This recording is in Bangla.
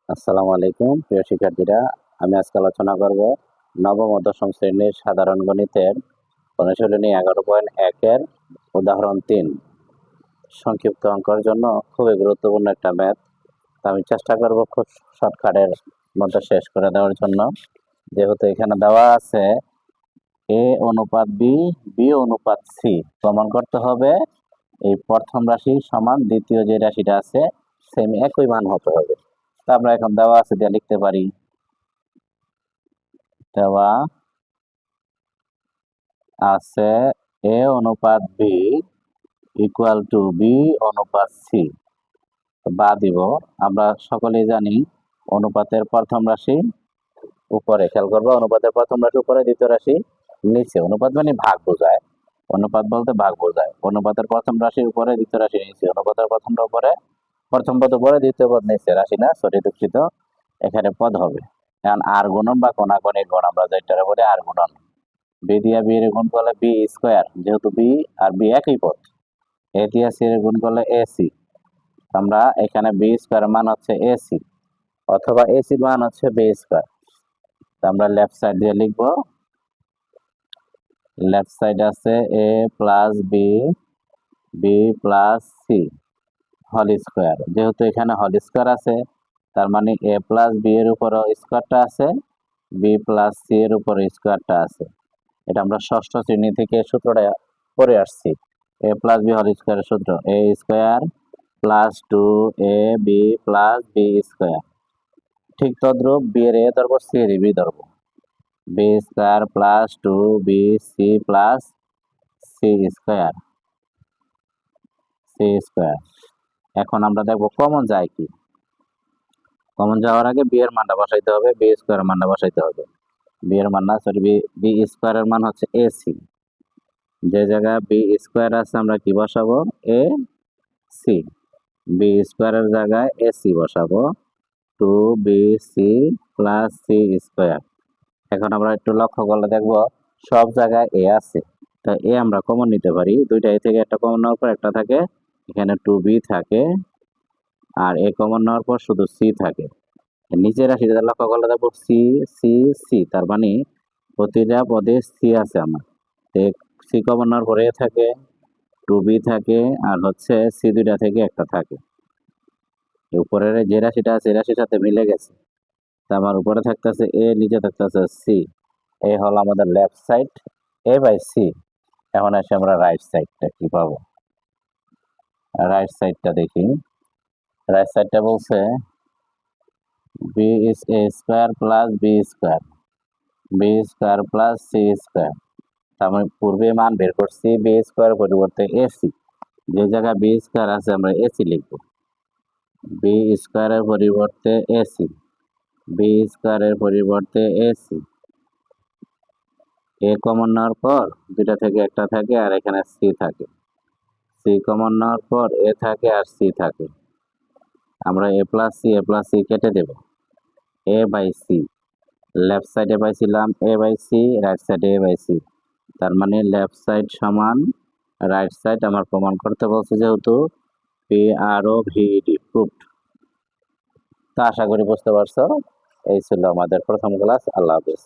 আসসালামু আলাইকুম প্রিয় শিক্ষার্থীরা, আমি আজকে আলোচনা করব নবম ও দশম শ্রেণীর সাধারণ গণিতের অনুশীলনী 11.1 এর উদাহরণ 3 সংক্ষিপ্ত অঙ্কের জন্য খুবই গুরুত্বপূর্ণ একটা ম্যাথ। আমি চেষ্টা করব খুব শর্টকাটের মধ্যে শেষ করে দেওয়ার জন্য। যেহেতু এখানে দেওয়া আছে এ অনুপাত বি, বি অনুপাত সি, প্রমাণ করতে হবে এই প্রথম রাশি সমান দ্বিতীয় যে রাশিটা আছে সেম একই মান হতে হবে। তা আমরা এখন দেওয়া আছে দিয়ে লিখতে পারি, দেওয়া আছে এ অনুপাত বি ইকুয়াল টু বি অনুপাত সি। বা দিব, আমরা সকলেই জানি অনুপাতের প্রথম রাশি উপরে, খেয়াল করবো অনুপাতের প্রথম রাশি উপরে, দ্বিতীয় রাশি নিচে। অনুপাত মানে ভাগ বোঝায়, অনুপাত বলতে ভাগ বোঝায়। অনুপাতের প্রথম রাশির উপরে, দ্বিতীয় রাশি নিচে। অনুপাতের প্রথমটা উপরে, প্রথম পদ উপরে, দ্বিতীয় পদ নিচে। রাশি না, সরি দুঃখিত, এখানে পদ হবে। কারণ আর গুণন বা কোনাগুণির গুণ আমরা যেটা বলি আর গুণন। বি দিয়া বি এর গুণ করলে বি স্কোয়ার, যেহেতু বি আর বি একই পদ। এ দিয়া সি এর গুণ করলে এসি, আমরা এখানে বি স্কোয়ার মান হচ্ছে এসি, অথবা এসি মান হচ্ছে বি স্কোয়ার। আমরা লেফট সাইড দিয়ে লিখব, লেফট সাইড আছে a plus b, b plus c whole square. যেহেতু এখানে হোল স্কোয়ার আছে, তার মানে এ প্লাস বি এর উপর স্কোয়ারটা আছে, বি প্লাস সি এর উপর স্কোয়ারটা আছে। এটা আমরা ষষ্ঠ শ্রেণী থেকে সূত্রটা পড়ে আসছি। এ প্লাস বি হোল স্কোয়ারের সূত্র, এ square plus 2 A B plus B square. ঠিক তদ্রুপ বি এর এ ধরবো, সি এর বি ধরবো, B square plus 2 B C plus C square, C square. এখন আমরা দেখবো কমন যায় কি। কমন যাওয়ার আগে বি এর মানটা বসাইতে হবে, বি স্কোয়ার মানটা বসাইতে হবে। বি এর মান না, সরি, বি স্কোয়ারের মান হচ্ছে এসি। যে জায়গায় বি স্কোয়ার আছে আমরা কি বসাবো, এ সি। বি স্কোয়ারের জায়গায় এসি বসাবো, 2bc প্লাস সি স্কোয়ার। এখন আমরা একটু লক্ষ্য করলে দেখবো সব জায়গায় এ আছে, তো এ আমরা কমন নিতে পারি। দুইটা এ থেকে একটা কমন নেওয়ার পর একটা থাকে, এখানে 2b থাকে, আর এ কমন নেওয়ার পর শুধু সি থাকে। নিচের রাশিটা লক্ষ্য করলে দেখবো সি সি সি, তার মানে প্রতিটা পদে সি আছে আমার। সি কমন নেওয়ার পরে এ থাকে, 2b থাকে, আর হচ্ছে সি দুইটা থেকে একটা থাকে। উপরের যে রাশিটা আছে রাশির সাথে মিলে গেছে, আমার উপরে থাকতেছে এ, নিচে থাকতেছে সি। এ হলো আমাদের left side, A by C. এখন এসে আমরা রাইট সাইডটা কি পাবো, রাইট সাইডটা দেখি। রাইট সাইডটা বলছে B is A square plus B square, B square plus C square. আমি পূর্বে মান বের করছি বি স্কোয়ার পরিবর্তে এসি, যে জায়গায় বি স্কোয়ার আছে আমরা এসি লিখবো, বি স্কোয়ারের পরিবর্তে এসি, বি স্কোয়ারের পরিবর্তে এসি। এ কমন নেওয়ার পর দুইটা থেকে একটা থাকে, আর এখানে সি থাকে। সি কমন নেওয়ার পর এ থাকে আর সি থাকে। আমরা এ প্লাস সি কেটে দেব, এ বাই সি। লেফট সাইডে পাইছিলাম এ বাই সি, রাইট সাইডে এ বাই সি। তার মানে লেফট সাইড সমান রাইট সাইড আমার প্রমাণ করতে বলছে, যেহেতু পি আর ও ভিডি প্রুফড। তো আশা করি বুঝতে পারছো। এই ছিল আমাদের প্রথম ক্লাস। আল্লাহ হাফেজ।